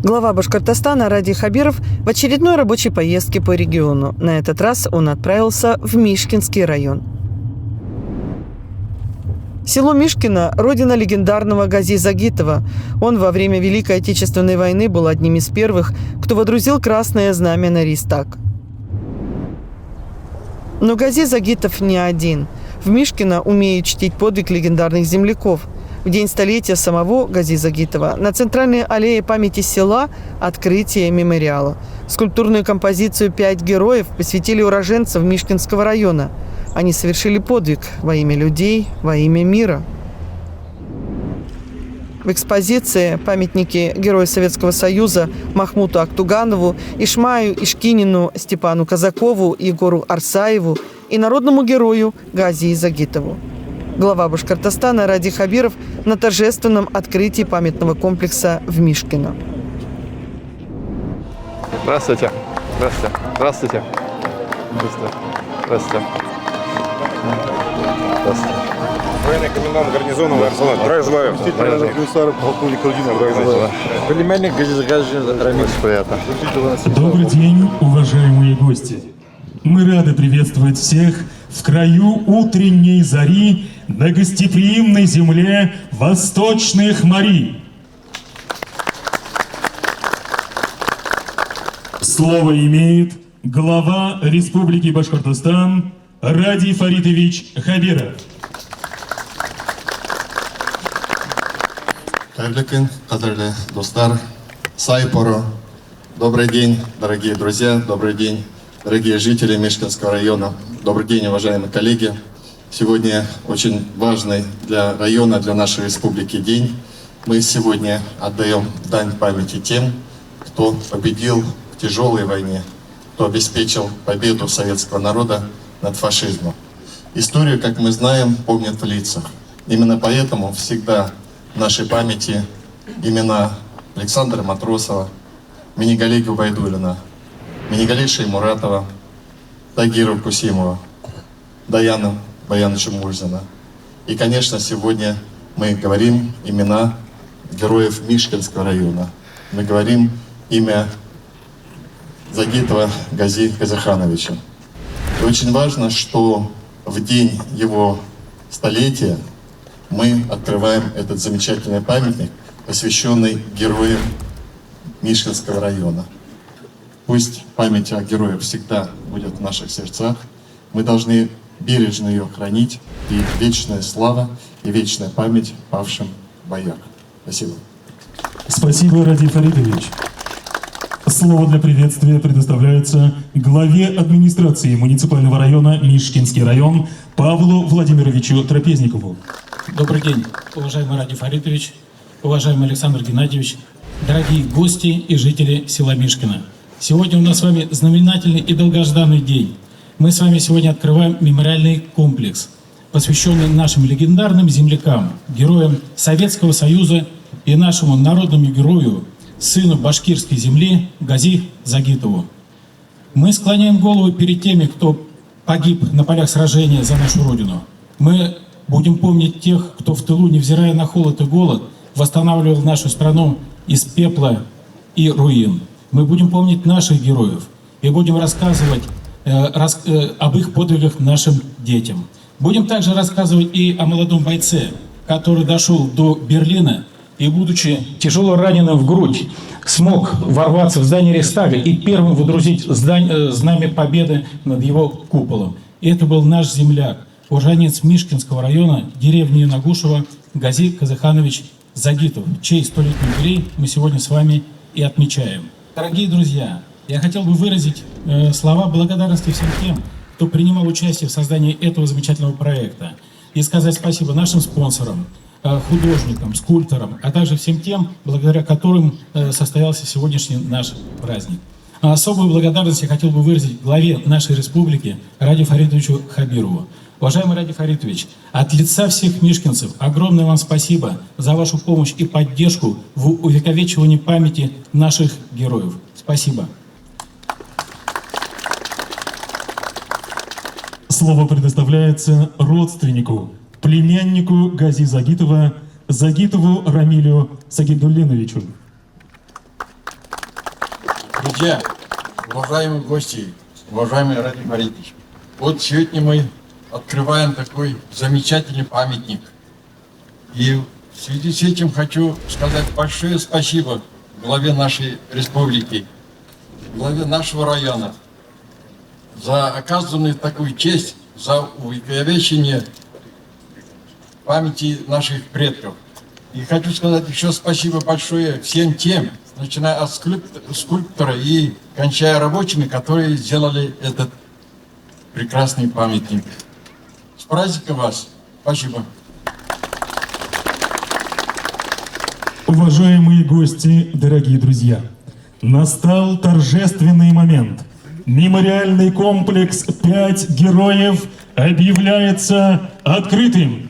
Глава Башкортостана Ради Хабиров в очередной рабочей поездке по региону. На этот раз он отправился в Мишкинский район. Село Мишкино – родина легендарного Гази Загитова. Он во время Великой Отечественной войны был одним из первых, кто водрузил красное знамя на Рейхстаг. Но Гази Загитов не один. В Мишкино умеют чтить подвиг легендарных земляков. В день столетия самого Гази Загитова на центральной аллее памяти села открытие мемориала. Скульптурную композицию «5 героев» посвятили уроженцам Мишкинского района. Они совершили подвиг во имя людей, во имя мира. В экспозиции памятники Герою Советского Союза Махмуту Актуганову, Ишмаю Ишкинину, Степану Казакову, Егору Арсаеву и народному герою Гази Загитову. Глава Башкортостана Ради Хабиров на торжественном открытии памятного комплекса в Мишкино. Здравствуйте. Здравствуйте. Здравствуйте. Здравствуйте. Здравствуйте. Здравствуйте. Военный комендант гарнизона Арсенал. Здравия желаю. Племянник Гази Загитова. Приятно. Добрый день, уважаемые гости. Мы рады приветствовать всех в краю утренней зари на гостеприимной земле восточных морей. Слово имеет глава Республики Башкортостан Ради Фаритович Хабиров. Кадрлы достар, Сайпоро. Добрый день, дорогие друзья, добрый день, дорогие жители Мишкинского района. Добрый день, уважаемые коллеги. Сегодня очень важный для района, для нашей республики день. Мы сегодня отдаем дань памяти тем, кто победил в тяжелой войне, кто обеспечил победу советского народа над фашизмом. Историю, как мы знаем, помнят в лицах. Именно поэтому всегда в нашей памяти имена Александра Матросова, Минигали Губайдуллина, Минигали Шеймуратова, Тагира Кусимова, Даяна Баяныча Мурзина. И, конечно, сегодня мы говорим имена героев Мишкинского района. Мы говорим имя Загитова Гази Казахановича. И очень важно, что в день его столетия мы открываем этот замечательный памятник, посвященный героям Мишкинского района. Пусть память о героях всегда будет в наших сердцах. Мы должны бережно ее хранить. И вечная слава, и вечная память павшим в боях. Спасибо. Спасибо, Ради Фаритович. Слово для приветствия предоставляется главе администрации муниципального района Мишкинский район Павлу Владимировичу Трапезникову. Добрый день, уважаемый Ради Фаритович, уважаемый Александр Геннадьевич, дорогие гости и жители села Мишкино. Сегодня у нас с вами знаменательный и долгожданный день. Мы с вами сегодня открываем мемориальный комплекс, посвященный нашим легендарным землякам, героям Советского Союза и нашему народному герою, сыну башкирской земли Гази Загитову. Мы склоняем голову перед теми, кто погиб на полях сражения за нашу Родину. Мы будем помнить тех, кто в тылу, невзирая на холод и голод, восстанавливал нашу страну из пепла и руин. Мы будем помнить наших героев и будем рассказывать об их подвигах нашим детям. Будем также рассказывать и о молодом бойце, который дошел до Берлина и, будучи тяжело раненым в грудь, смог ворваться в здание Рейхстага и первым водрузить знамя победы над его куполом. И это был наш земляк, уроженец Мишкинского района, деревни Нагушева, Гази Казаханович Загитов, чей столетний юбилей мы сегодня с вами и отмечаем. Дорогие друзья, я хотел бы выразить слова благодарности всем тем, кто принимал участие в создании этого замечательного проекта, и сказать спасибо нашим спонсорам, художникам, скульпторам, а также всем тем, благодаря которым состоялся сегодняшний наш праздник. А особую благодарность я хотел бы выразить главе нашей республики Ради Фаритовичу Хабирову. Уважаемый Ради Фаритович, от лица всех мишкинцев огромное вам спасибо за вашу помощь и поддержку в увековечивании памяти наших героев. Спасибо. Слово предоставляется родственнику, племяннику Гази Загитова, Загитову Рамилю Сагидуллиновичу. друзья, уважаемые гости, уважаемый Радий Фаритович, вот сегодня мы открываем такой замечательный памятник. И в связи с этим хочу сказать большое спасибо главе нашей республики, главе нашего района за оказанную такую честь, за увековечение памяти наших предков. И хочу сказать еще спасибо большое всем тем, начиная от скульптора и кончая рабочими, которые сделали этот прекрасный памятник. С праздником вас! Спасибо! Уважаемые гости, дорогие друзья, настал торжественный момент. Мемориальный комплекс «5 героев» объявляется открытым.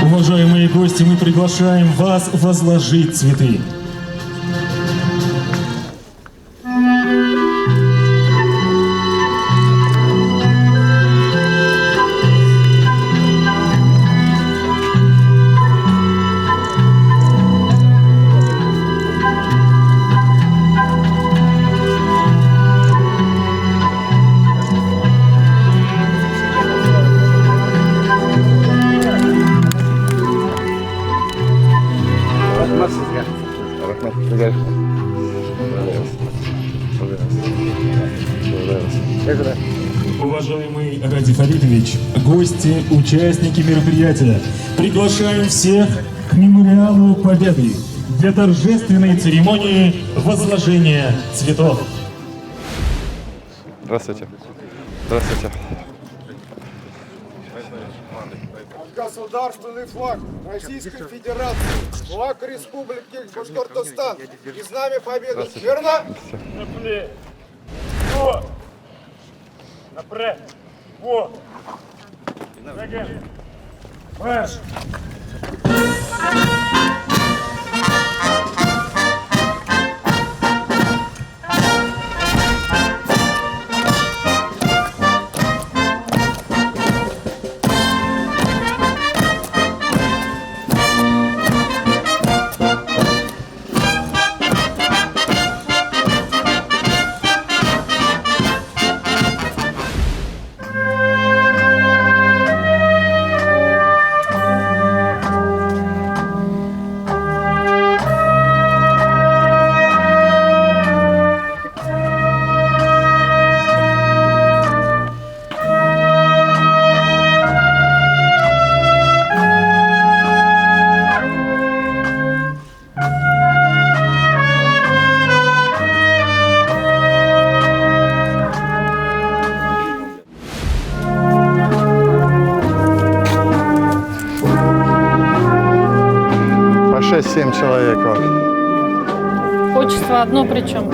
Уважаемые гости, мы приглашаем вас возложить цветы. Уважаемый Радий Фаритович, гости, участники мероприятия, приглашаем всех к мемориалу Победы для торжественной церемонии возложения цветов. Здравствуйте. Здравствуйте. Государственный флаг Российской Федерации, флаг Республики Башкортостан и знамя Победы. Верно? Напред! Во! Марш! По 6-7 человек. Вот. Отчество одно причем.